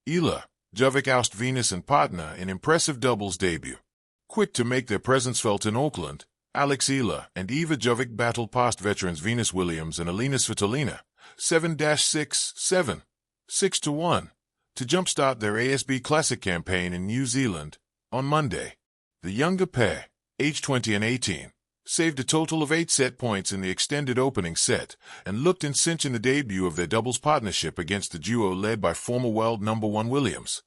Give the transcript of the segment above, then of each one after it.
Eala Jovic oust Venus and partner in impressive doubles debut. Quick to make their presence felt in Auckland, Eala and Eala Jovic battled past veterans Venus Williams and Alina Svitolina 7-6, 7, 6-1 to jumpstart their ASB Classic campaign in New Zealand on Monday. The younger pair, aged 20 and 18, saved a total of 8 set points in the extended opening set and looked in cinch in the debut of their doubles partnership against the duo led by former world number 1 Williams.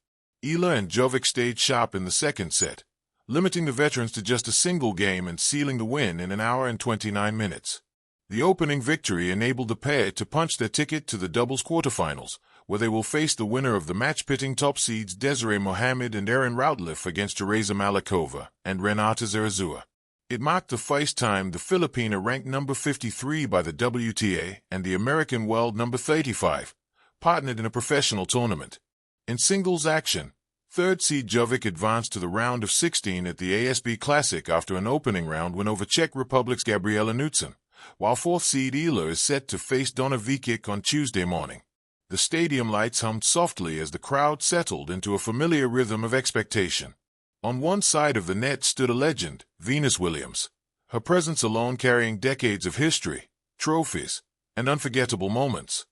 Eala and Jovic stayed sharp in the second set, limiting the veterans to just a single game and sealing the win in an hour and 29 minutes. The opening victory enabled the pair to punch their ticket to the doubles quarterfinals, where they will face the winner of the match-pitting top seeds Desiree Mohammed and Erin Routliffe against Teresa Malikova and Renata Zarazua. It marked the first time the Filipina ranked number 53 by the WTA and the American world number 35, partnered in a professional tournament. In singles action, third seed Jovic advanced to the round of 16 at the ASB Classic after an opening round win over Czech Republic's Gabriela Knudsen, while fourth seed Eala is set to face Donna Vikic on Tuesday morning. The stadium lights hummed softly as the crowd settled into a familiar rhythm of expectation. On one side of the net stood a legend, Venus Williams, her presence alone carrying decades of history, trophies, and unforgettable moments.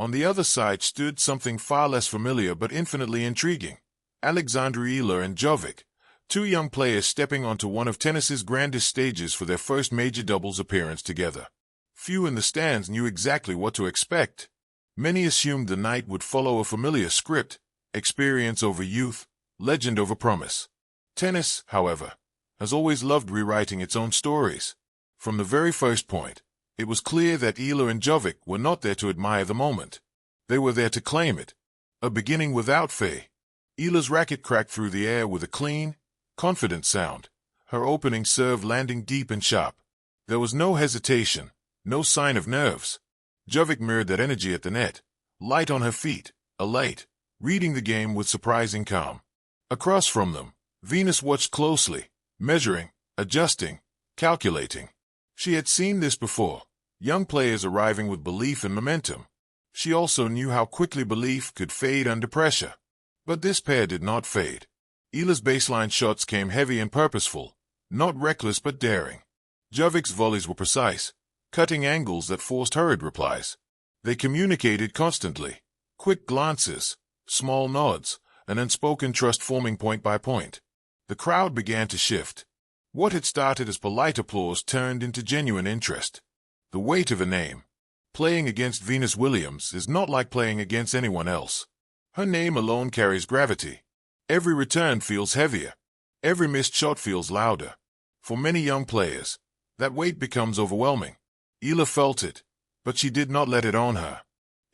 On the other side stood something far less familiar but infinitely intriguing, Alexandra Eala and Jovic, two young players stepping onto one of tennis's grandest stages for their first major doubles appearance together. Few in the stands knew exactly what to expect. Many assumed the night would follow a familiar script, experience over youth, legend over promise. Tennis, however, has always loved rewriting its own stories. From the very first point, it was clear that Eala and Jovic were not there to admire the moment. They were there to claim it. A beginning without fay. Eala's racket cracked through the air with a clean, confident sound, her opening serve landing deep and sharp. There was no hesitation, no sign of nerves. Jovic mirrored that energy at the net, light on her feet, elate, reading the game with surprising calm. Across from them, Venus watched closely, measuring, adjusting, calculating. She had seen this before, young players arriving with belief and momentum. She also knew how quickly belief could fade under pressure. But this pair did not fade. Eala's baseline shots came heavy and purposeful, not reckless but daring. Jovic's volleys were precise, cutting angles that forced hurried replies. They communicated constantly, quick glances, small nods, an unspoken trust forming point by point. The crowd began to shift. What had started as polite applause turned into genuine interest. The weight of a name. Playing against Venus Williams is not like playing against anyone else. Her name alone carries gravity. Every return feels heavier. Every missed shot feels louder. For many young players, that weight becomes overwhelming. Eala felt it, but she did not let it own her.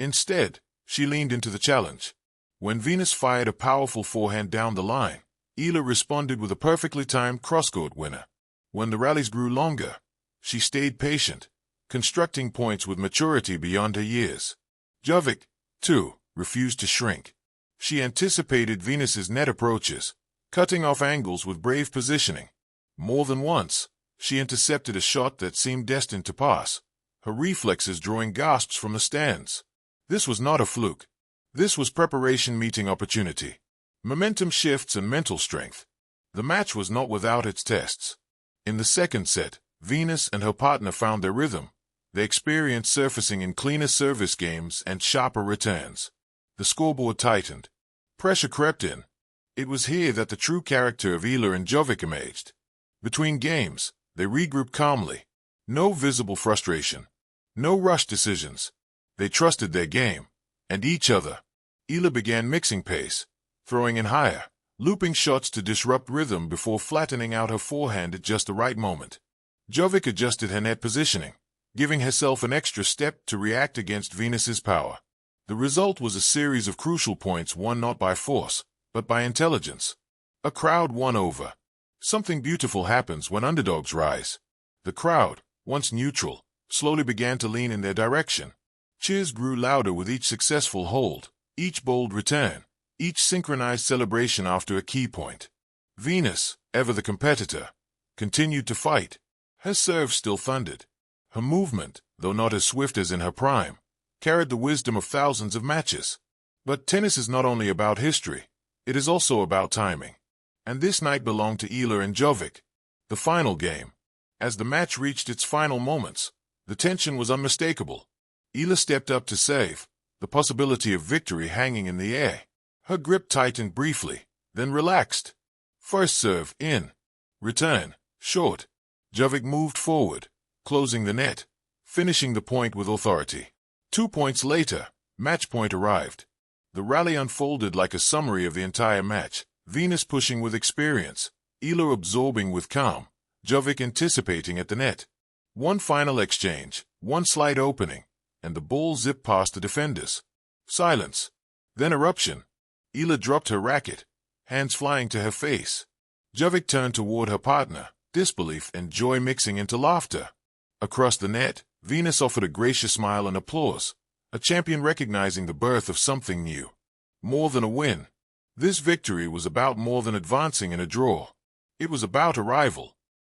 Instead, she leaned into the challenge. When Venus fired a powerful forehand down the line, Eala responded with a perfectly timed cross-court winner. When the rallies grew longer, she stayed patient, constructing points with maturity beyond her years. Jovic, too, refused to shrink. She anticipated Venus's net approaches, cutting off angles with brave positioning. More than once, she intercepted a shot that seemed destined to pass, her reflexes drawing gasps from the stands. This was not a fluke. This was preparation meeting opportunity. Momentum shifts and mental strength. The match was not without its tests. In the second set, Venus and her partner found their rhythm. They experienced surfacing in cleaner service games and sharper returns. The scoreboard tightened. Pressure crept in. It was here that the true character of Eala and Jovic emerged. Between games, they regrouped calmly. No visible frustration. No rushed decisions. They trusted their game, and each other. Eala began mixing pace, throwing in higher, looping shots to disrupt rhythm before flattening out her forehand at just the right moment. Jovic adjusted her net positioning, giving herself an extra step to react against Venus's power. The result was a series of crucial points won not by force, but by intelligence. A crowd won over. Something beautiful happens when underdogs rise. The crowd, once neutral, slowly began to lean in their direction. Cheers grew louder with each successful hold, each bold return, each synchronized celebration after a key point. Venus, ever the competitor, continued to fight. Her serve still thundered. Her movement, though not as swift as in her prime, carried the wisdom of thousands of matches. But tennis is not only about history, it is also about timing. And this night belonged to Eala and Jovic, the final game. As the match reached its final moments, the tension was unmistakable. Eala stepped up to save, the possibility of victory hanging in the air. Her grip tightened briefly, then relaxed. First serve, in. Return, short. Jovic moved forward, closing the net, finishing the point with authority. 2 points later, match point arrived. The rally unfolded like a summary of the entire match, Venus pushing with experience, Eala absorbing with calm, Jovic anticipating at the net. One final exchange, one slight opening, and the ball zipped past the defenders. Silence. Then eruption. Eala dropped her racket, hands flying to her face. Jovic turned toward her partner, disbelief and joy mixing into laughter. Across the net, Venus offered a gracious smile and applause, a champion recognizing the birth of something new. More than a win. This victory was about more than advancing in a draw. It was about arrival,